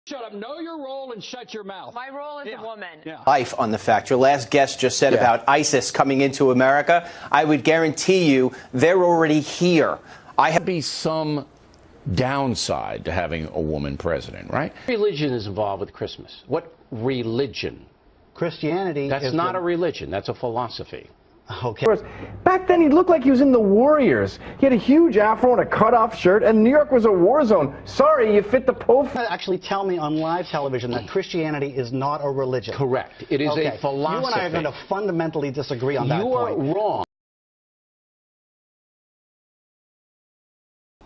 Shut up, know your role and shut your mouth. My role as a woman. Life on the fact. Your last guest just said about ISIS coming into America. I would guarantee you they're already here. I have be some downside to having a woman president, right? Religion is involved with Christmas. What religion? Christianity. That's not a religion. That's a philosophy. Okay. Back then, he looked like he was in the Warriors. He had a huge afro and a cut-off shirt, and New York was a war zone. Sorry, you fit the profile. Actually tell me on live television that Christianity is not a religion. Correct. It is a philosophy. You and I are going to fundamentally disagree on that point. You are wrong.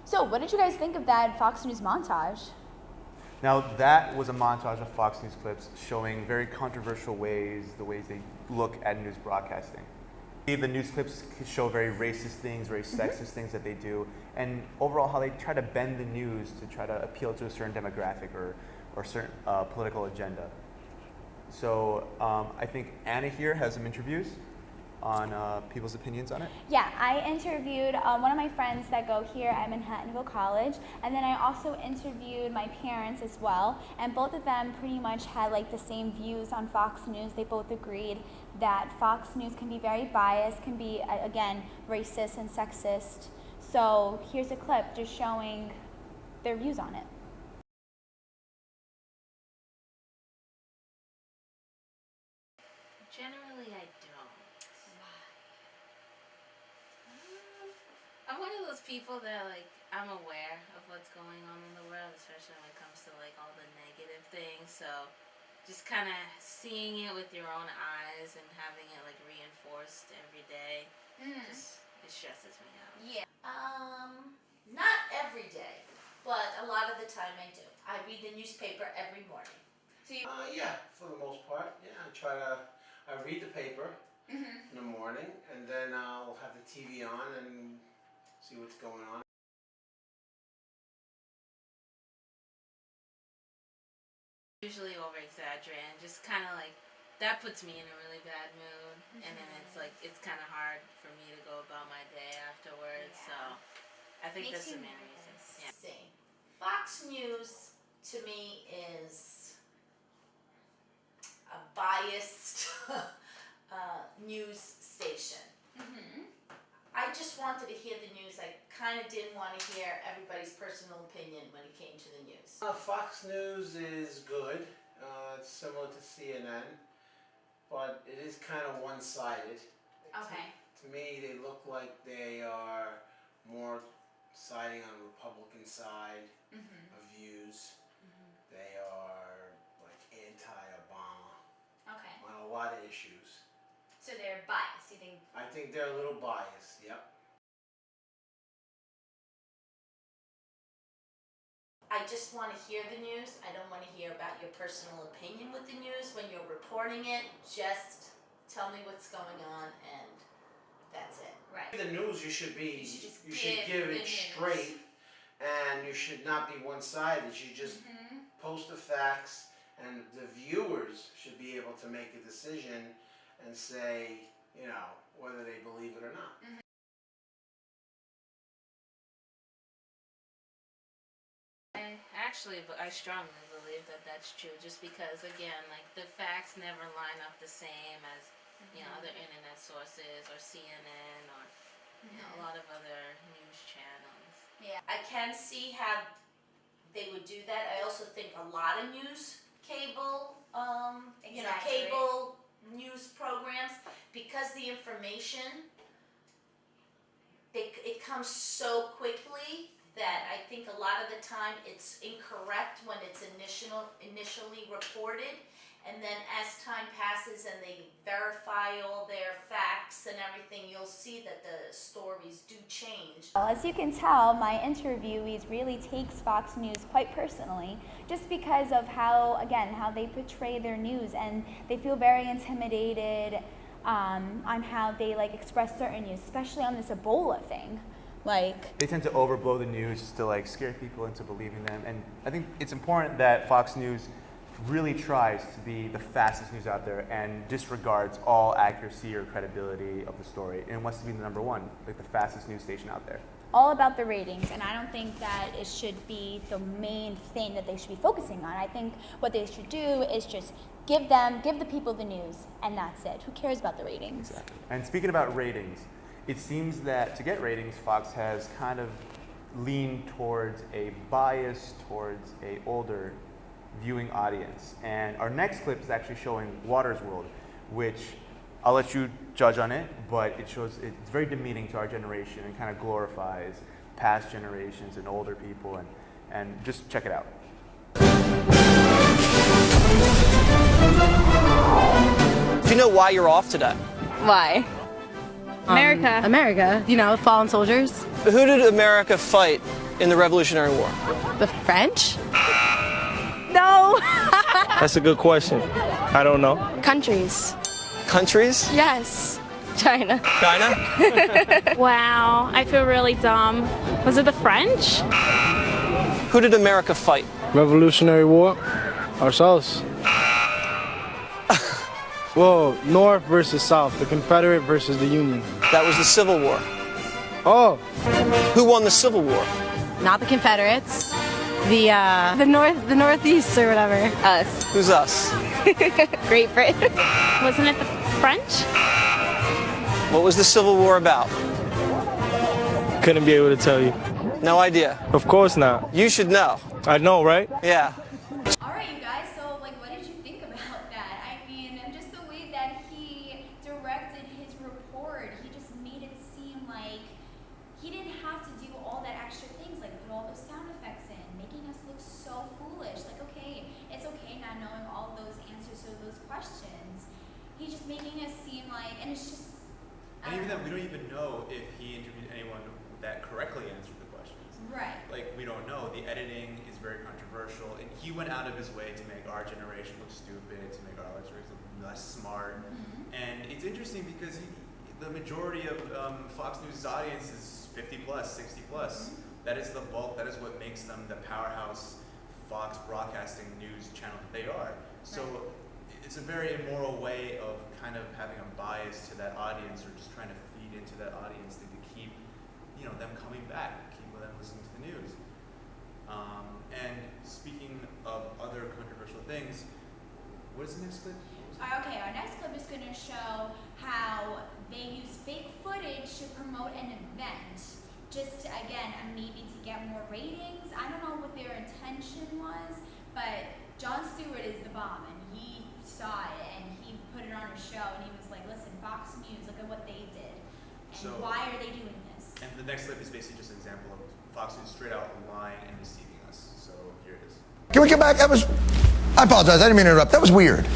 So, what did you guys think of that Fox News montage? Now, that was a montage of Fox News clips showing very controversial ways, the ways they look at news broadcasting. The news clips show very racist things, very sexist things that they do, and overall how they try to bend the news to try to appeal to a certain demographic or certain political agenda. So I think Anna here has some interviews on people's opinions on it. Yeah, I interviewed one of my friends that go here at Manhattanville College, and then I also interviewed my parents as well, and both of them pretty much had like the same views on Fox News. They both agreed that Fox News can be very biased, can be, again, racist and sexist. So here's a clip just showing their views on it. Generally, I don't. Why? I'm one of those people that, like, I'm aware of what's going on in the world, especially when it comes to, like, all the negative things. So just kind of seeing it with your own eyes and having it, like, reinforced every day, it stresses me out. Yeah. Not every day, but a lot of the time I do. I read the newspaper every morning. So yeah, for the most part. Yeah, I read the paper in the morning, and then I'll have the TV on and see what's going on. Usually over-exaggerate and just kind of like, that puts me in a really bad mood, and then it's like, it's kind of hard for me to go about my day afterwards, so I think that's the main reason. Yeah. Fox News, to me, is a biased news station. I just wanted to hear the news. I kind of didn't want to hear everybody's personal opinion when it came to the news. Fox News is good. It's similar to CNN, but it is kind of one-sided. Okay. To me, they look like they are more siding on the Republican side of views. They are like anti-Obama on a lot of issues. So they're biased, you think? I think they're a little biased, yep. I just want to hear the news. I don't want to hear about your personal opinion with the news. When you're reporting it, just tell me what's going on, and that's it. Right. The news, you should give it straight, and you should not be one-sided. You just post the facts, and the viewers should be able to make a decision and say, you know, whether they believe it or not. I strongly believe that that's true, just because, again, like, the facts never line up the same as, you know, other internet sources or CNN or, you know, a lot of other news channels. Yeah, I can see how they would do that. I also think a lot of news cable, you know, cable news programs, because the information, it comes so quickly that I think a lot of the time it's incorrect when it's initially reported, and then as time passes and they verify all their facts and everything, you'll see that the stories do change. Well, as you can tell, my interviewees really takes Fox News quite personally, just because of how they portray their news, and they feel very intimidated on how they express certain news, especially on this Ebola thing. They tend to overblow the news just to scare people into believing them, and I think it's important that Fox News really tries to be the fastest news out there and disregards all accuracy or credibility of the story, and wants to be the number one, the fastest news station out there. all about the ratings, and I don't think that it should be the main thing that they should be focusing on. I think what they should do is just give the people the news, and that's it. Who cares about the ratings? Exactly. And speaking about ratings, it seems that to get ratings, Fox has kind of leaned towards a bias towards a older viewing audience. And our next clip is actually showing Water's World, which I'll let you judge on it, but it shows it's very demeaning to our generation and kind of glorifies past generations and older people, and just check it out. Do you know why you're off today? Why? America. America. You know, fallen soldiers. Who did America fight in the Revolutionary War? The French? No. That's a good question. I don't know. Countries. Countries? Yes. China. China? Wow, I feel really dumb. Was it the French? Who did America fight? Revolutionary War? Ourselves. Whoa, North versus South, the Confederate versus the Union. That was the Civil War. Oh. Who won the Civil War? Not the Confederates. The Northeast or whatever. Us. Who's us? Great Britain. Wasn't it the French? What was the Civil War about? Couldn't be able to tell you. No idea. Of course not. You should know. I know, right? Yeah. All right, you guys, so like, what did you think about that? I mean, just the way that he directed his report, he just made it seem like he didn't have to do all that extra things, like put all those sound effects in, making us look so foolish. Like, okay, it's okay not knowing all those answers to those questions. He's just making us seem like, and it's just, And even then, we don't even know if he interviewed anyone that correctly answered the questions. right. Like, we don't know. The editing is very controversial, and he went out of his way to make our generation look stupid, to make our generation look less smart. And it's interesting because the majority of Fox News' audience is 50 plus, 60 plus. That is the bulk. That is what makes them the powerhouse Fox broadcasting news channel that they are. So it's a very immoral way of kind of having a bias to that audience, or just trying to feed into that audience to keep, them coming back, keep them listening to the news. And speaking of other controversial things, what is the next clip? Okay, our next clip is going to show how they use fake footage to promote an event, just to, again, maybe to get more ratings. I don't know what their intention was, but Jon Stewart is the bomb, and he saw it, and he put it on his show, and he was like, listen, Fox News, look at what they did, and why are they doing this? And the next clip is basically just an example of Fox News straight out lying and deceiving us. So here it is. Can we get back? I apologize, I didn't mean to interrupt. That was weird.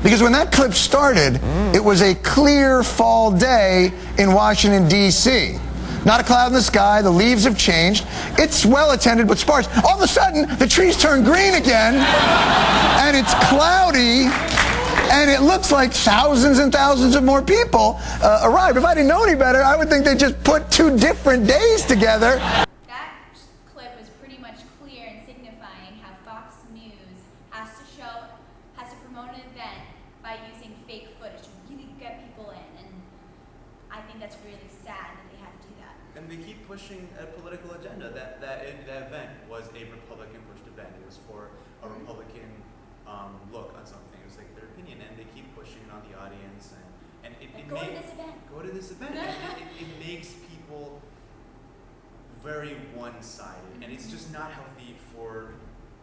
Because when that clip started, it was a clear fall day in Washington, D.C. Not a cloud in the sky, the leaves have changed. It's well attended but sparse. All of a sudden, the trees turn green again, and it's cloudy, and it looks like thousands and thousands of more people arrived. If I didn't know any better, I would think they just put two different days together. That clip was pretty much clear in signifying how Fox News has to promote an event by using fake footage to really get people in, and I think that's really sad that they had to do that. And they keep pushing a political agenda. That event was a Republican pushed event. It was for a Republican look on something. It was like their opinion, and they keep pushing it on the audience. And Go to this event. Go to this event. And it makes people very one-sided, and it's just not healthy for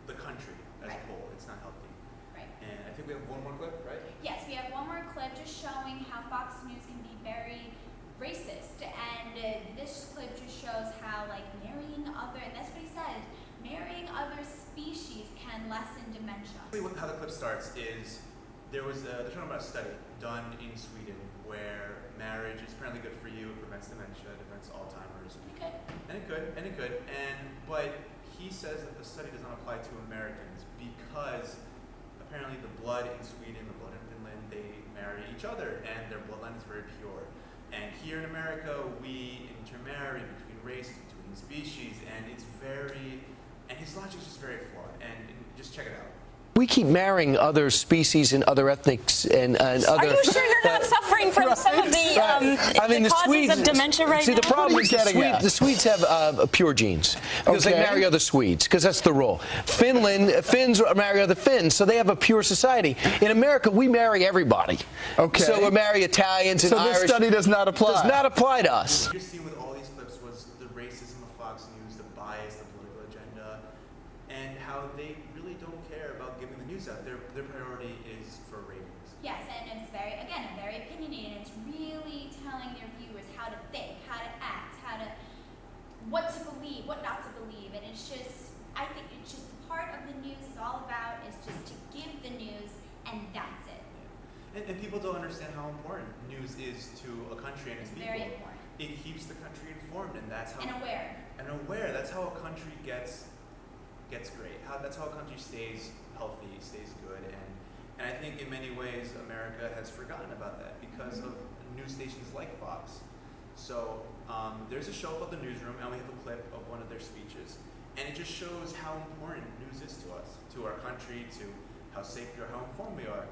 the country as a whole. It's not healthy. Right. And I think we have one more clip, right? Yes, we have one more clip just showing how Fox News can be very racist, and this clip just shows how, like, marrying other, and that's what he said, marrying other species can lessen dementia. How the clip starts is they're talking about a study done in Sweden where marriage is apparently good for you. It prevents dementia, it prevents Alzheimer's. And it could. But he says that the study does not apply to Americans because apparently the blood in Sweden, the blood in Finland, they marry each other, and their bloodline is very pure. And here in America, we intermarry between races, between species, and it's very, and his logic is just very flawed. And just check it out. We keep marrying other species and other ethnics and other... Are you sure you're not suffering from some of the causes Swedes, of dementia right now? See, the problem is the Swedes have pure genes because they marry other Swedes, because that's the rule. Finns marry other Finns, so they have a pure society. In America, we marry everybody. Okay. So we marry Italians and Irish. So this study does not apply? Does not apply to us. What you're seeing with all these clips was the racism of Fox News, the bias, the political agenda, and how they really don't care about giving the news out. Their priority is for ratings. Yes, and it's very opinionated. It's really telling their viewers how to think, how to act, what to believe, what not to believe, and it's just, I think it's just part of the news is all about is just to give the news, and that's it. And people don't understand how important news is to a country and its people. Very important. It keeps the country informed, and that's how. And aware. And aware. That's how a country gets great. That's how a country stays healthy, stays good, and I think in many ways America has forgotten about that because of news stations like Fox. So there's a show called The Newsroom, and we have a clip of one of their speeches, and it just shows how important news is to us, to our country, to how safe we are, how informed we are.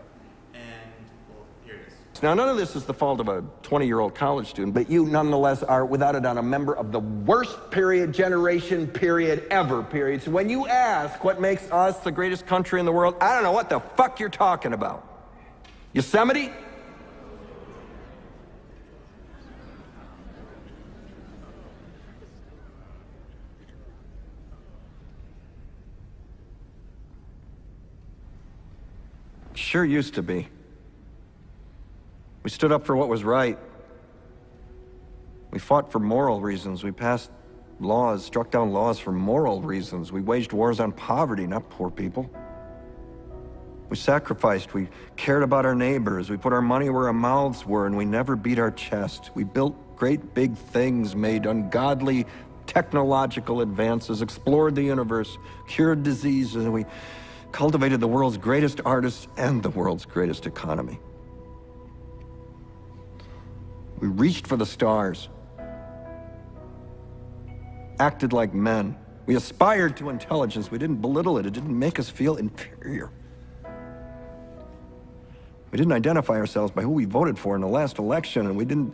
And, well, here it is. Now, none of this is the fault of a 20-year-old college student, but you nonetheless are, without a doubt, a member of the worst generation ever. So when you ask what makes us the greatest country in the world, I don't know what the fuck you're talking about. Yosemite? Sure used to be. We stood up for what was right. We fought for moral reasons. We passed laws, struck down laws for moral reasons. We waged wars on poverty, not poor people. We sacrificed. We cared about our neighbors. We put our money where our mouths were, and we never beat our chest. We built great big things, made ungodly technological advances, explored the universe, cured diseases, and we cultivated the world's greatest artists and the world's greatest economy. We reached for the stars, acted like men. We aspired to intelligence. We didn't belittle it. It didn't make us feel inferior. We didn't identify ourselves by who we voted for in the last election, and we didn't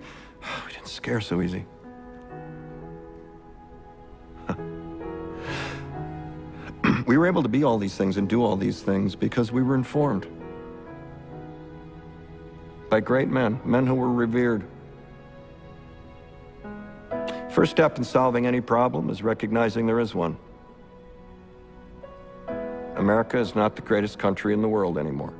scare so easy. We were able to be all these things and do all these things because we were informed by great men, men who were revered. First step in solving any problem is recognizing there is one. America is not the greatest country in the world anymore.